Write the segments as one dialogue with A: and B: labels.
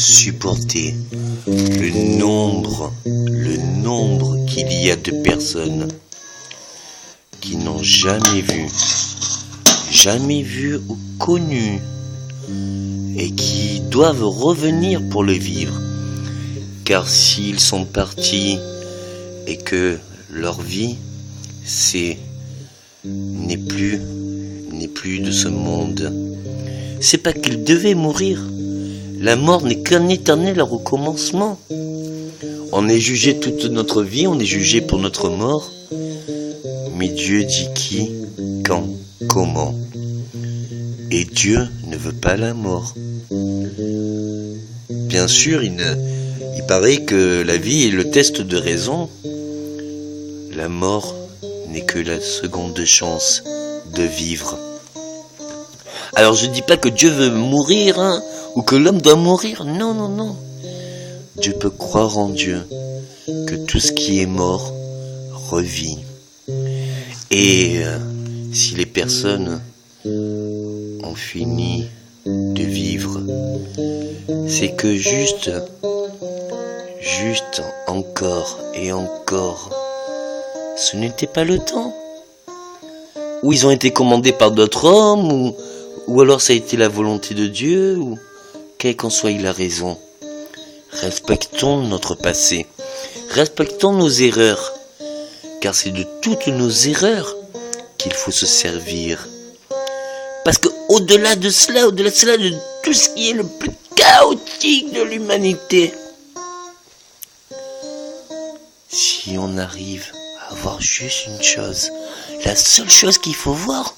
A: supporter le nombre qu'il y a de personnes qui n'ont jamais vu ou connu et qui doivent revenir pour le vivre. Car s'ils sont partis et que leur vie n'est plus de ce monde, c'est pas qu'ils devaient mourir. La mort n'est qu'un éternel recommencement. On est jugé toute notre vie, on est jugé pour notre mort. Mais Dieu dit qui, quand, comment. Et Dieu ne veut pas la mort. Bien sûr, il paraît que la vie est le test de raison. La mort n'est que la seconde chance de vivre. Alors je ne dis pas que Dieu veut mourir, ou que l'homme doit mourir. Non, non, non. Dieu peut croire en Dieu, que tout ce qui est mort revit. Et si les personnes ont fini de vivre, c'est que juste encore et encore, ce n'était pas le temps. Ou ils ont été commandés par d'autres hommes, ou alors ça a été la volonté de Dieu, ou quelle qu'en soit la raison. Respectons notre passé, respectons nos erreurs, car c'est de toutes nos erreurs qu'il faut se servir. Parce que au-delà de cela, de tout ce qui est le plus chaotique de l'humanité, si on arrive à voir juste une chose, la seule chose qu'il faut voir,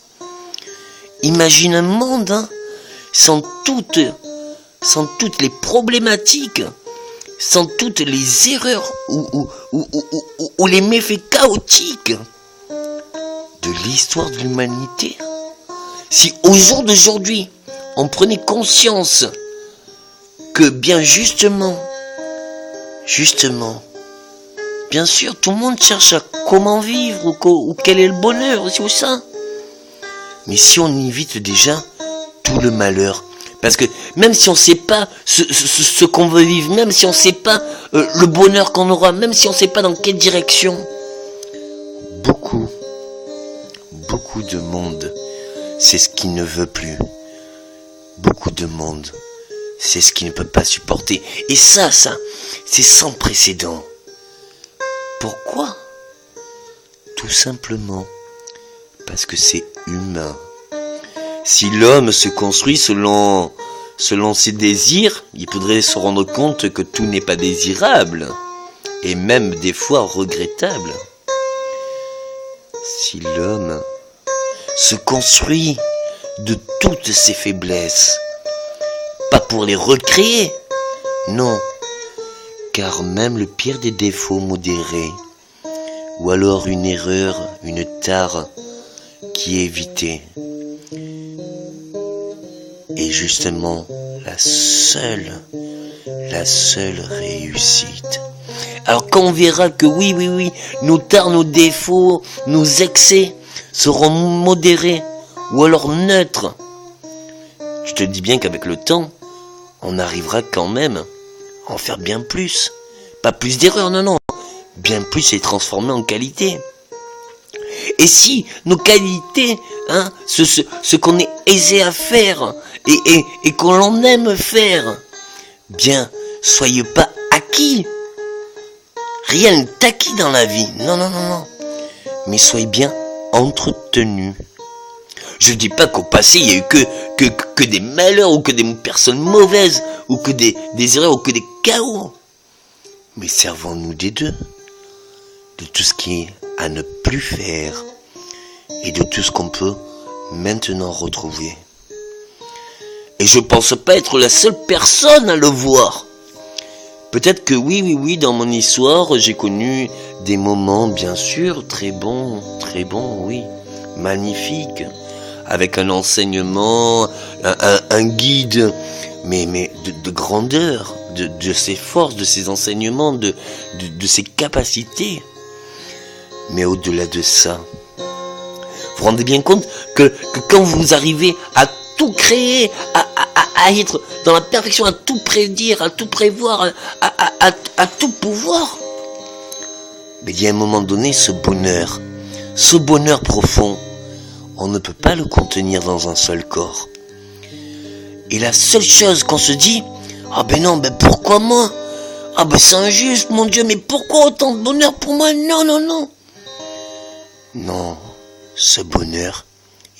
A: imagine un monde sans toutes les problématiques, sans toutes les erreurs ou les méfaits chaotiques de l'histoire de l'humanité. Si au jour d'aujourd'hui, on prenait conscience que bien justement, bien sûr, tout le monde cherche à comment vivre ou quel est le bonheur aussi ou ça. Mais si on évite déjà tout le malheur, parce que même si on ne sait pas ce qu'on veut vivre, même si on ne sait pas le bonheur qu'on aura, même si on ne sait pas dans quelle direction, beaucoup de monde, c'est ce qui ne veut plus. Beaucoup de monde, c'est ce qui ne peut pas supporter. Et ça, c'est sans précédent. Pourquoi ? Tout simplement parce que c'est humain. Si l'homme se construit selon ses désirs, il faudrait se rendre compte que tout n'est pas désirable, et même des fois regrettable. Si l'homme se construit de toutes ses faiblesses, pas pour les recréer, non, car même le pire des défauts modérés, ou alors une erreur, une tare qui est évitée, est justement la seule réussite. Alors quand on verra que oui, nos tares, nos défauts, nos excès seront modérés, ou alors neutres, je te dis bien qu'avec le temps, on arrivera quand même à en faire bien plus. Pas plus d'erreurs, non, bien plus et transformer en qualité. Et si nos qualités, ce qu'on est aisé à faire et qu'on aime faire, bien, soyez pas acquis. Rien n'est acquis dans la vie, non. Mais soyez bien entretenus. Je dis pas qu'au passé il y a eu que des malheurs ou que des personnes mauvaises ou que des erreurs ou que des chaos. Mais servons-nous des deux, de tout ce qui est à ne plus faire et de tout ce qu'on peut maintenant retrouver. Et je pense pas être la seule personne à le voir. Peut-être que oui, dans mon histoire, j'ai connu des moments, bien sûr, très bons, oui, magnifiques, avec un enseignement, un guide, mais de grandeur, de ses forces, de ses enseignements, de ses capacités. Mais au-delà de ça, vous vous rendez bien compte que quand vous arrivez à tout créer, à être dans la perfection, à tout prédire, à tout prévoir, à tout pouvoir. Mais il y a un moment donné, ce bonheur profond, on ne peut pas le contenir dans un seul corps. Et la seule chose qu'on se dit, ah ben non, ben pourquoi moi? Ah ben c'est injuste, mon Dieu, mais pourquoi autant de bonheur pour moi? Non, non, non. Non, ce bonheur,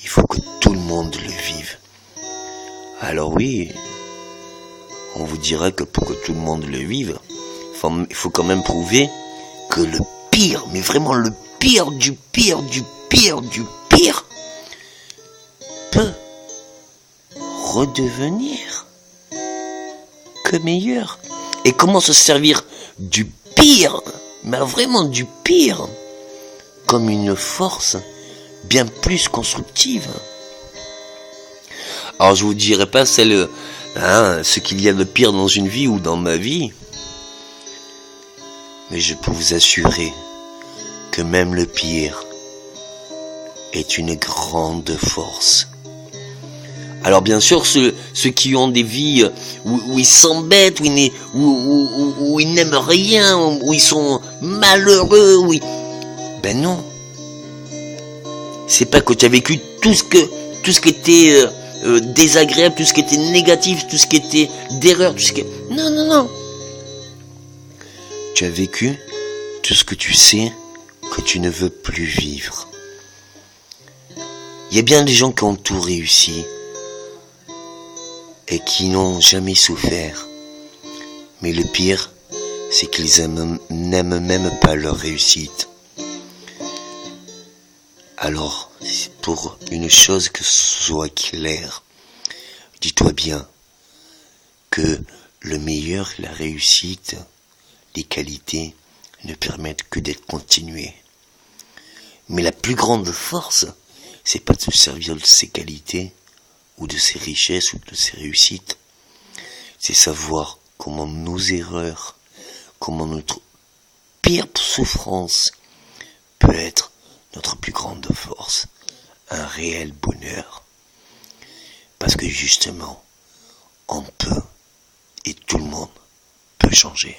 A: il faut que tout le monde le vive. Alors oui, on vous dira que pour que tout le monde le vive, il faut quand même prouver que le pire, mais vraiment le pire du pire du pire du pire, peut redevenir que meilleur. Et comment se servir du pire, mais vraiment du pire, comme une force bien plus constructive. Alors je vous dirai pas ce qu'il y a de pire dans une vie ou dans ma vie, mais je peux vous assurer que même le pire est une grande force. Alors bien sûr, ceux qui ont des vies où ils s'embêtent, où ils n'aiment rien, où ils sont malheureux, ben non. C'est pas que tu as vécu tout ce qui était désagréable, tout ce qui était négatif, tout ce qui était d'erreur, Non, non, non. Tu as vécu tout ce que tu sais que tu ne veux plus vivre. Il y a bien des gens qui ont tout réussi et qui n'ont jamais souffert. Mais le pire, c'est qu'ils n'aiment même pas leur réussite. Alors, pour une chose que ce soit clair, dis-toi bien que le meilleur, la réussite, les qualités ne permettent que d'être continuées. Mais la plus grande force, c'est pas de se servir de ses qualités, ou de ses richesses, ou de ses réussites. C'est savoir comment nos erreurs, comment notre pire souffrance peut être notre plus grande force, un réel bonheur. Parce que justement, on peut, et tout le monde peut changer.